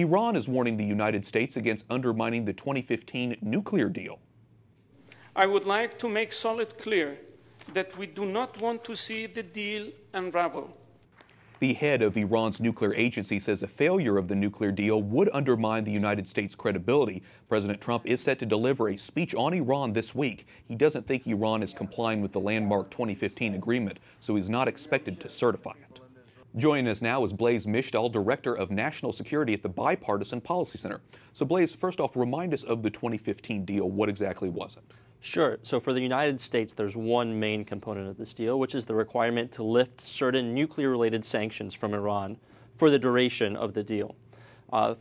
Iran is warning the United States against undermining the 2015 nuclear deal. I would like to make solid clear that we do not want to see the deal unravel. The head of Iran's nuclear agency says a failure of the nuclear deal would undermine the United States' credibility. President Trump is set to deliver a speech on Iran this week. He doesn't think Iran is complying with the landmark 2015 agreement, so he's not expected to certify it. Joining us now is Blaise Misztal, Director of National Security at the Bipartisan Policy Center. So Blaise, first off, remind us of the 2015 deal. What exactly was it? Sure. So for the United States, there's one main component of this deal, which is the requirement to lift certain nuclear-related sanctions from Iran for the duration of the deal.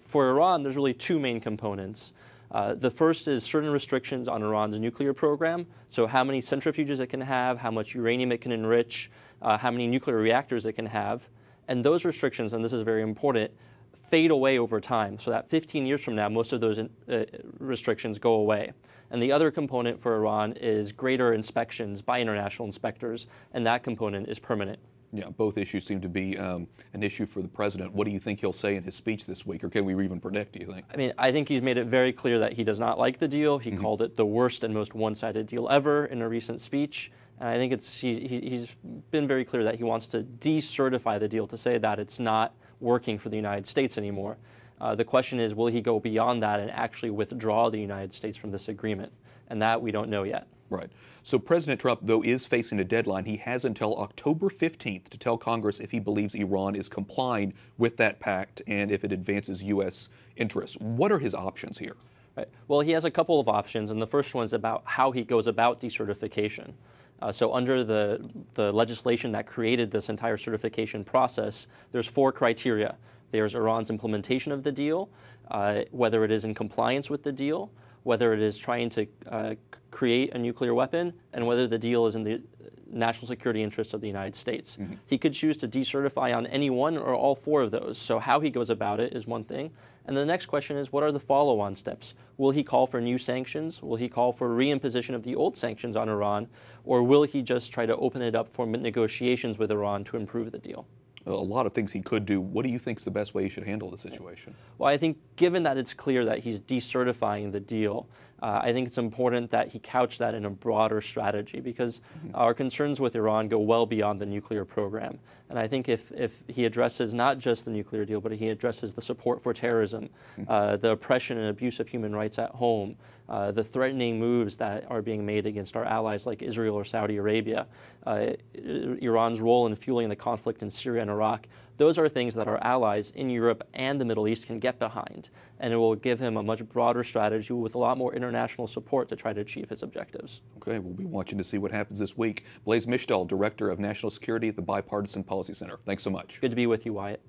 For Iran, there's really two main components. The first is certain restrictions on Iran's nuclear program, so how many centrifuges it can have, how much uranium it can enrich, how many nuclear reactors it can have. And those restrictions, and this is very important, fade away over time, so that 15 years from now, most of those restrictions go away. And the other component for Iran is greater inspections by international inspectors, and that component is permanent. Yeah, both issues seem to be an issue for the president. What do you think he'll say in his speech this week, or can we even predict, do you think? I mean, I think he's made it very clear that he does not like the deal. He called it the worst and most one-sided deal ever in a recent speech. And I think he's been very clear that he wants to decertify the deal, to say that it's not working for the United States anymore. The question is, will he go beyond that and actually withdraw the United States from this agreement? And that we don't know yet. Right. So President Trump, though, is facing a deadline. He has until October 15th to tell Congress if he believes Iran is complying with that pact and if it advances U.S. interests. What are his options here? Right. Well, he has a couple of options, and the first one is about how he goes about decertification. So under the legislation that created this entire certification process, there's 4 criteria. There's Iran's implementation of the deal, whether it is in compliance with the deal, whether it is trying to create a nuclear weapon, and whether the deal is in the national security interests of the United States. He could choose to decertify on any one or all 4 of those. So how he goes about it is one thing. And the next question is, what are the follow-on steps? Will he call for new sanctions? Will he call for reimposition of the old sanctions on Iran? Or will he just try to open it up for negotiations with Iran to improve the deal? A lot of things he could do. What do you think is the best way he should handle the situation? Well, I think given that it's clear that he's decertifying the deal, I think it's important that he couch that in a broader strategy, because our concerns with Iran go well beyond the nuclear program. And I think if he addresses not just the nuclear deal, but he addresses the support for terrorism, the oppression and abuse of human rights at home, the threatening moves that are being made against our allies like Israel or Saudi Arabia, Iran's role in fueling the conflict in Syria and Iraq, those are things that our allies in Europe and the Middle East can get behind. And it will give him a much broader strategy with a lot more international support to try to achieve his objectives. Okay, we'll be watching to see what happens this week. Blaise Misztal, Director of National Security at the Bipartisan Policy Center. Thanks so much. Good to be with you, Wyatt.